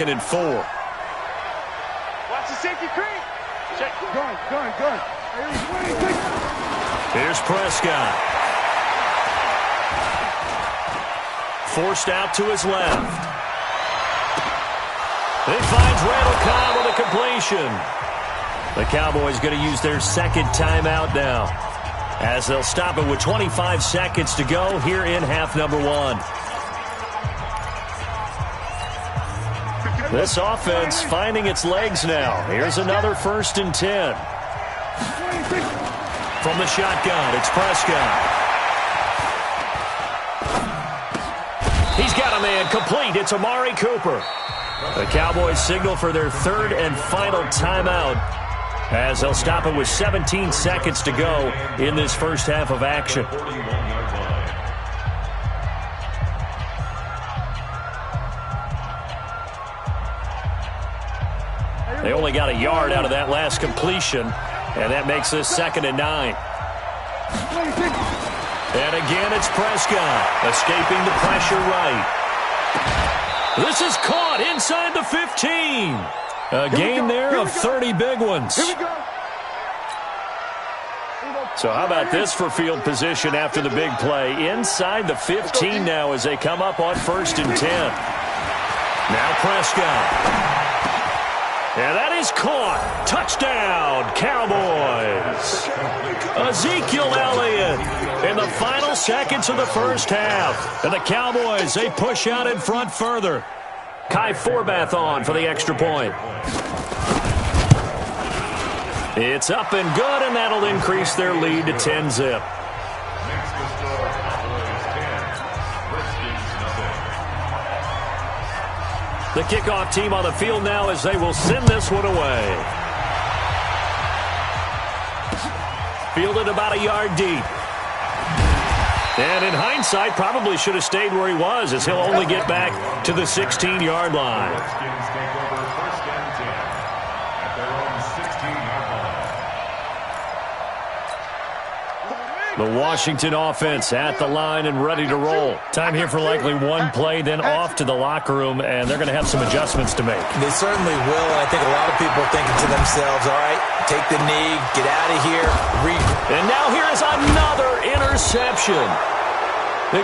and 4. Watch the safety creep. Check. Gun. Here's Prescott. Forced out to his left. He finds Randall Cobb with a completion. The Cowboys going to use their second timeout now, as they'll stop it with 25 seconds to go here in half number 1. This offense finding its legs now. Here's another 1st and 10. From the shotgun, it's Prescott. He's got a man complete. It's Amari Cooper. The Cowboys signal for their 3rd and final timeout, as they'll stop it with 17 seconds to go in this first half of action. They only got a yard out of that last completion, and that makes this 2nd and 9. And again, it's Prescott, escaping the pressure right. This is caught inside the 15. A gain there of 30 big ones. So how about this for field position after the big play? Inside the 15 now as they come up on 1st and 10. Now Prescott. And that is caught. Touchdown, Cowboys. Ezekiel Elliott in the final seconds of the first half. And the Cowboys, they push out in front further. Kai Forbath on for the extra point. It's up and good, and that'll increase their lead to 10-zip. The kickoff team on the field now as they will send this one away. Fielded about a yard deep. And in hindsight, probably should have stayed where he was, as he'll only get back to the 16-yard line. The Washington offense at the line and ready to roll. Time here for likely one play, then off to the locker room, and they're going to have some adjustments to make. They certainly will, and I think a lot of people are thinking to themselves, all right, take the knee, get out of here. And now here is another interception.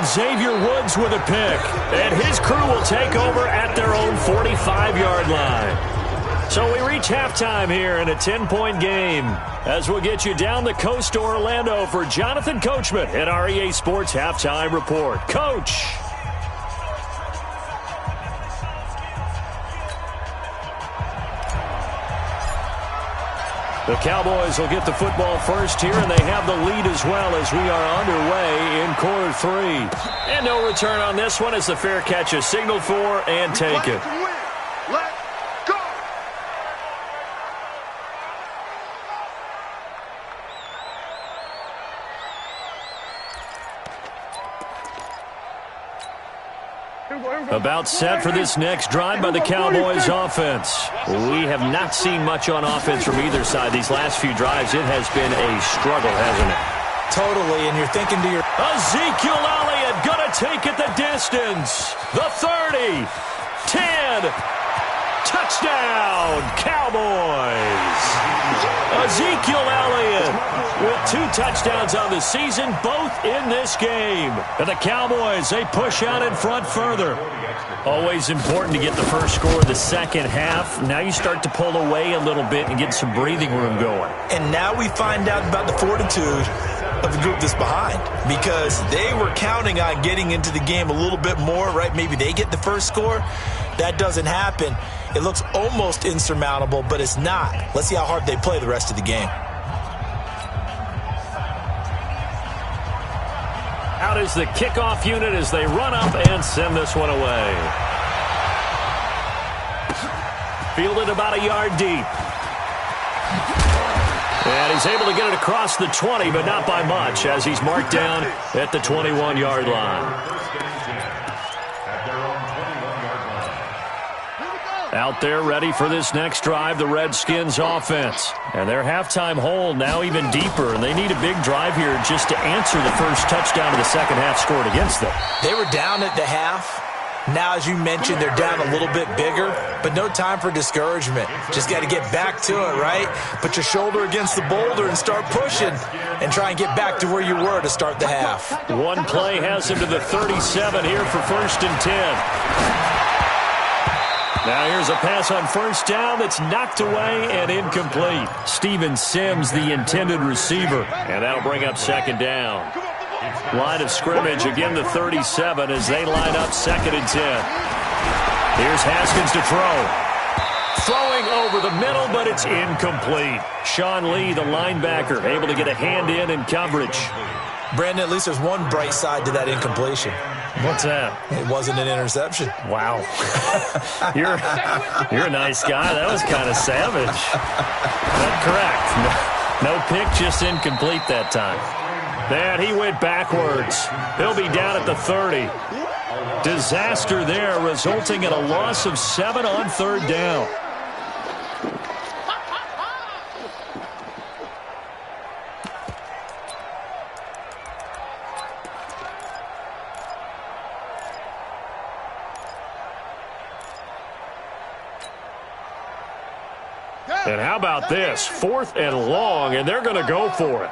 Xavier Woods with a pick, and his crew will take over at their own 45-yard line. So we reach halftime here in a 10-point game, as we'll get you down the coast to Orlando for Jonathan Coachman at our EA Sports Halftime Report. Coach. The Cowboys will get the football first here, and they have the lead as well as we are underway in quarter 3. And no return on this one as the fair catch is signaled for and taken. About set for this next drive by the Cowboys offense. We have not seen much on offense from either side. These last few drives, it has been a struggle, hasn't it? Totally, and you're thinking to your... Ezekiel Elliott gonna take it the distance. The 30, 10, touchdown, Cowboys. Ezekiel Elliott with 2 touchdowns on the season, both in this game. And the Cowboys, they push out in front further. Always important to get the first score of the second half. Now you start to pull away a little bit and get some breathing room going. And now we find out about the fortitude of the group that's behind, because they were counting on getting into the game a little bit more, right? Maybe they get the first score. That doesn't happen. It looks almost insurmountable, but it's not. Let's see how hard they play the rest of the game. Out is the kickoff unit as they run up and send this one away. Fielded about a yard deep. And he's able to get it across the 20, but not by much, as he's marked down at the 21-yard line. Out there ready for this next drive, the Redskins offense. And their halftime hole now even deeper, and they need a big drive here just to answer the first touchdown of the second half scored against them. They were down at the half, Now, as you mentioned, they're down a little bit bigger, but no time for discouragement. Just got to get back to it, right? Put your shoulder against the boulder and start pushing and try and get back to where you were to start the half. One play has him to the 37 here for 1st and 10. Now here's a pass on 1st down that's knocked away and incomplete. Steven Sims, the intended receiver, and that'll bring up 2nd down. Line of scrimmage, again the 37 as they line up 2nd and 10. Here's Haskins to throw. Throwing over the middle, but it's incomplete. Sean Lee, the linebacker, able to get a hand in coverage. Brandon, at least there's one bright side to that incompletion. What's that? It wasn't an interception. Wow. You're a nice guy. That was kind of savage. But correct. No pick, just incomplete that time. Man, he went backwards. He'll be down at the 30. Disaster there, resulting in a loss of 7 on 3rd down. And how about this? 4th and long, and they're going to go for it.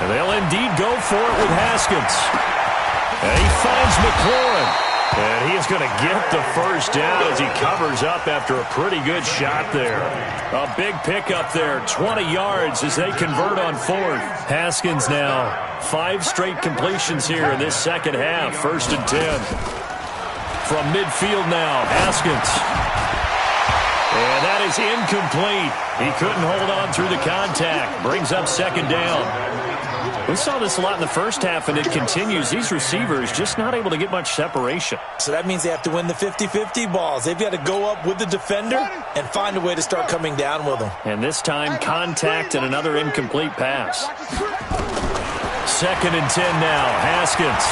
And they'll indeed go for it with Haskins. And he finds McLaurin. And he is going to get the 1st down as he covers up after a pretty good shot there. A big pickup there, 20 yards as they convert on 4th. Haskins now, 5 straight completions here in this 2nd half, 1st and 10. From midfield now, Haskins. And that is incomplete. He couldn't hold on through the contact. Brings up 2nd down. We saw this a lot in the 1st half, and it continues. These receivers just not able to get much separation. So that means they have to win the 50-50 balls. They've got to go up with the defender and find a way to start coming down with them. And this time, contact and another incomplete pass. 2nd and 10 now. Haskins.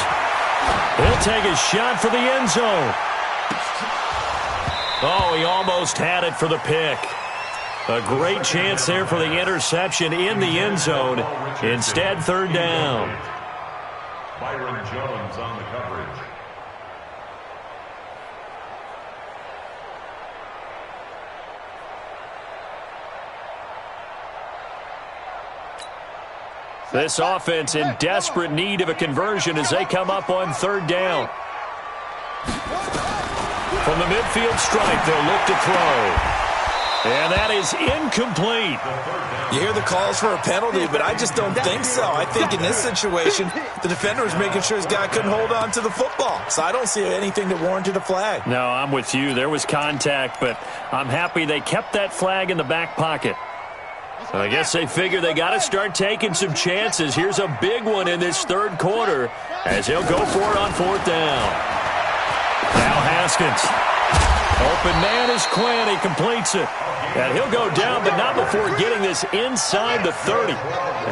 He'll take a shot for the end zone. Oh, he almost had it for the pick. A great chance there for the interception in the end zone. Instead, 3rd down. Byron Jones on the coverage. This offense in desperate need of a conversion as they come up on 3rd down. From the midfield stripe, they'll look to throw. And that is incomplete. You hear the calls for a penalty, but I just don't think so. I think in this situation, the defender was making sure his guy couldn't hold on to the football. So I don't see anything that warranted a flag. No, I'm with you. There was contact, but I'm happy they kept that flag in the back pocket. So I guess they figure they got to start taking some chances. Here's a big one in this 3rd quarter as he'll go for it on 4th down. Now Haskins. Open man is Quinn. He completes it. And he'll go down, but not before getting this inside the 30.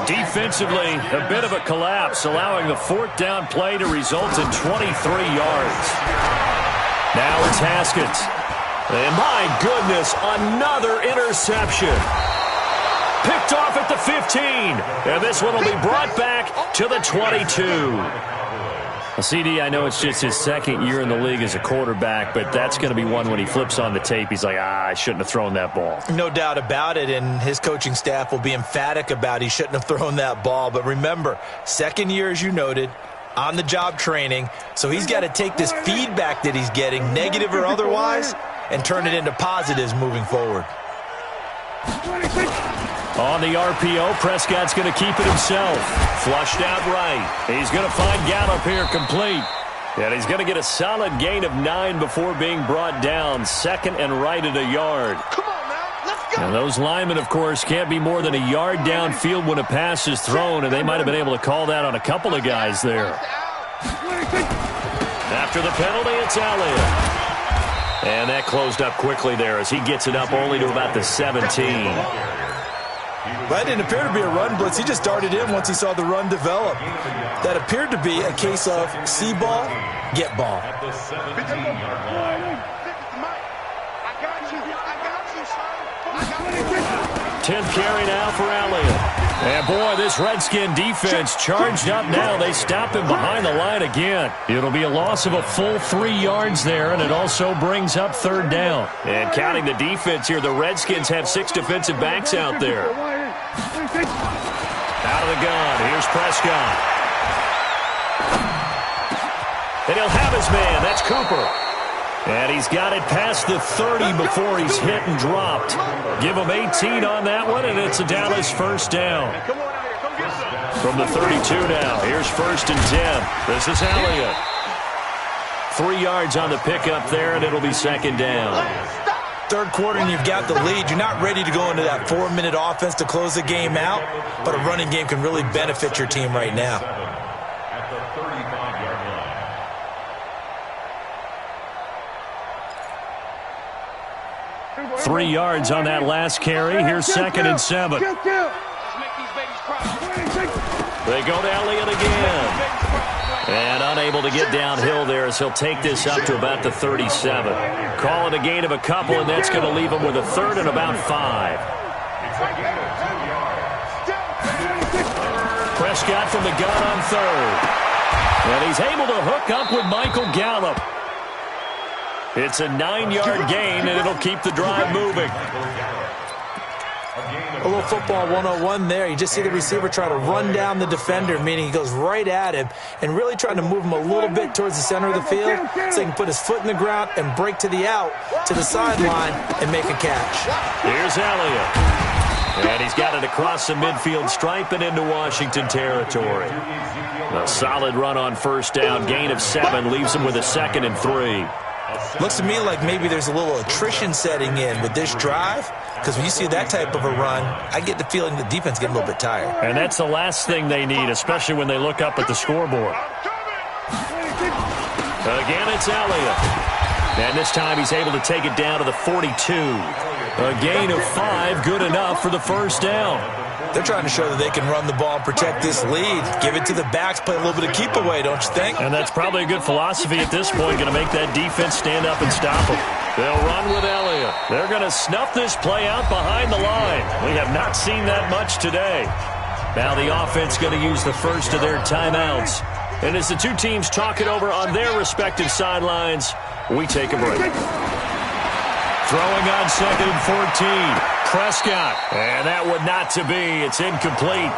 Defensively, a bit of a collapse, allowing the 4th down play to result in 23 yards. Now it's Haskins. And my goodness, another interception. Picked off at the 15. And this one will be brought back to the 22. Well, CD, I know it's just his 2nd year in the league as a quarterback, but that's going to be one when he flips on the tape. He's like, I shouldn't have thrown that ball. No doubt about it, and his coaching staff will be emphatic about he shouldn't have thrown that ball. But remember, 2nd year, as you noted, on-the-job training, so he's got to take this feedback that he's getting, negative or otherwise, and turn it into positives moving forward. On the RPO, Prescott's going to keep it himself. Flushed out right. He's going to find Gallup here complete. And he's going to get a solid gain of 9 before being brought down. 2nd and right at a yard. Come on now, let's go. And those linemen, of course, can't be more than a yard downfield when a pass is thrown, and they might have been able to call that on a couple of guys there. After the penalty, it's Elliott. And that closed up quickly there as he gets it up only to about the 17. That didn't appear to be a run blitz. He just darted in once he saw the run develop. That appeared to be a case of see ball, get ball. At the 17-yard line. 10th carry now for Elliott. And, boy, this Redskin defense charged up now. They stop him behind the line again. It'll be a loss of a full 3 yards there, and it also brings up 3rd down. And counting the defense here, the Redskins have 6 defensive backs out there. Out of the gun, here's Prescott. And he'll have his man. That's Cooper. And he's got it past the 30 before he's hit and dropped. Give him 18 on that one, and it's a Dallas 1st down. From the 32 now, here's 1st and 10. This is Elliott. 3 yards on the pickup there, and it'll be 2nd down. 3rd quarter and you've got the lead. You're not ready to go into that 4-minute offense to close the game out, but a running game can really benefit your team right now. At the 35-yard line. 3 yards on that last carry. Here's 2nd and 7. They go to Elliott again. And unable to get downhill there as he'll take this up to about the 37. Call it a gain of a couple, and that's going to leave him with a 3rd and about 5. It's a gain of 2 yards. Prescott from the gun on 3rd. And he's able to hook up with Michael Gallup. It's a 9-yard gain, and it'll keep the drive moving. A little football 101 there. You just see the receiver try to run down the defender, meaning he goes right at him and really trying to move him a little bit towards the center of the field so he can put his foot in the ground and break to the out, to the sideline, and make a catch. Here's Elliott. And he's got it across the midfield stripe and into Washington territory. A solid run on 1st down. Gain of 7 leaves him with a 2nd and 3. Looks to me like maybe there's a little attrition setting in with this drive, because when you see that type of a run, I get the feeling the defense getting a little bit tired. And that's the last thing they need, especially when they look up at the scoreboard. Again, it's Elliott. And this time he's able to take it down to the 42. A gain of 5, good enough for the 1st down. They're trying to show that they can run the ball and protect this lead. Give it to the backs, play a little bit of keep away, don't you think? And that's probably a good philosophy at this point, going to make that defense stand up and stop them. They'll run with Elliott. They're going to snuff this play out behind the line. We have not seen that much today. Now the offense going to use the first of their timeouts. And as the two teams talk it over on their respective sidelines, we take a break. Throwing on 2nd and 14. Prescott. And that would not to be. It's incomplete.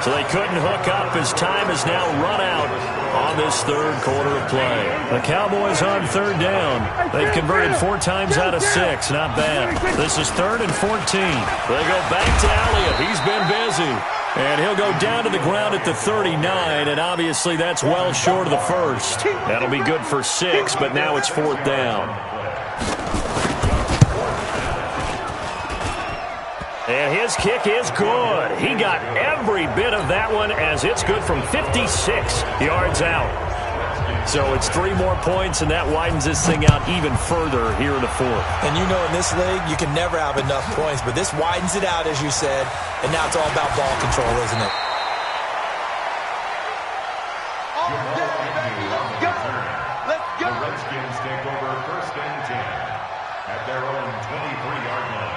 So they couldn't hook up as time has now run out on this 3rd quarter of play. The Cowboys on 3rd down. They've converted 4 times out of 6. Not bad. This is 3rd and 14. They go back to Elliott. He's been busy. And he'll go down to the ground at the 39, and obviously that's well short of the 1st. That'll be good for 6, but now it's 4th down. And his kick is good. He got every bit of that one as it's good from 56 yards out. So it's 3 more points, and that widens this thing out even further here in the 4th. And you know in this league, you can never have enough points, but this widens it out, as you said, and now it's all about ball control, isn't it? Let's go. The Redskins take over 1st and 10 at their own 23-yard line.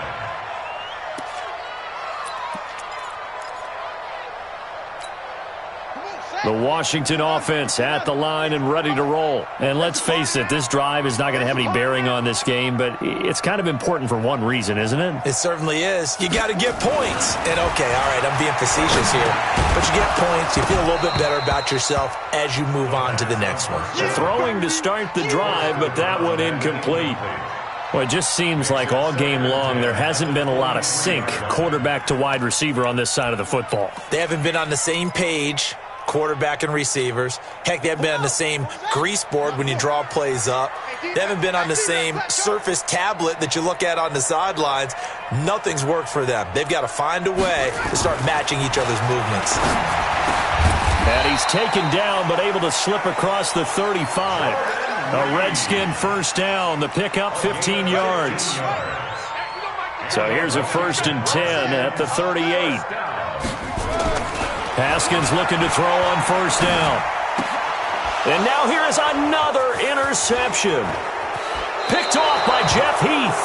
The Washington offense at the line and ready to roll. And let's face it, this drive is not going to have any bearing on this game, but it's kind of important for one reason, isn't it? It certainly is. You got to get points. And, okay, all right, I'm being facetious here. But you get points, you feel a little bit better about yourself as you move on to the next one. Throwing to start the drive, but that one incomplete. Well, it just seems like all game long there hasn't been a lot of sync quarterback to wide receiver on this side of the football. They haven't been on the same page, quarterback and receivers. Heck, they haven't been on the same grease board when you draw plays up. They haven't been on the same Surface tablet that you look at on the sidelines. Nothing's worked for them. They've got to find a way to start matching each other's movements. And he's taken down but able to slip across the 35. A Redskin 1st down. The pickup 15 yards. So here's a 1st and 10 at the 38. Haskins looking to throw on 1st down. And now here is another interception. Picked off by Jeff Heath.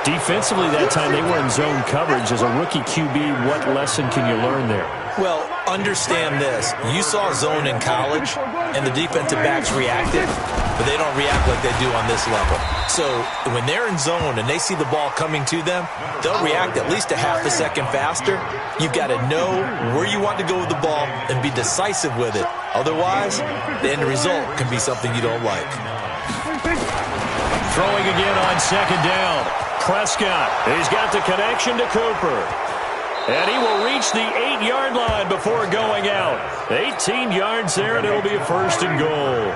Defensively that time, they were in zone coverage. As a rookie QB, what lesson can you learn there? Well, understand this. You saw zone in college, and the defensive backs reacted, but they don't react like they do on this level. So when they're in zone and they see the ball coming to them, they'll react at least a half a second faster. You've got to know where you want to go with the ball and be decisive with it. Otherwise, the end result can be something you don't like. Throwing again on second down. Prescott, he's got the connection to Cooper. And he will reach the 8-yard line before going out. 18 yards there, and it'll be a first and goal.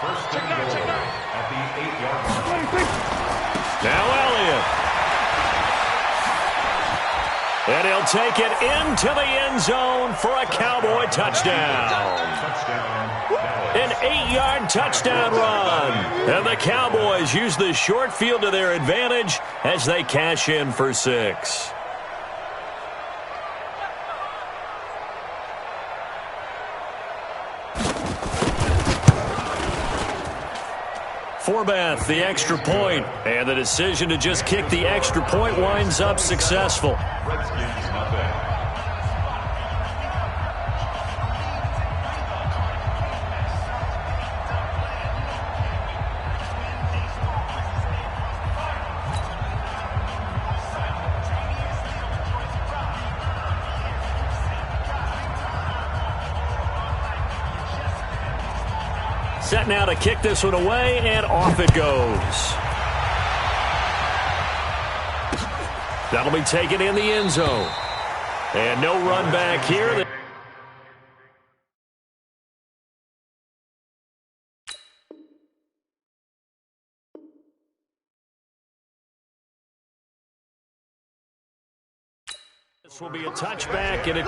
First and goal at the 8-yard line. Now Elliott. And he'll take it into the end zone for a Cowboy touchdown. An 8-yard touchdown run. And the Cowboys use the short field to their advantage as they cash in for 6. Forbath, the extra point, and the decision to just kick the extra point winds up successful. Redskins nothing. Set now to kick this one away, and off it goes. That'll be taken in the end zone. And no run back here. This will be a touchback, and it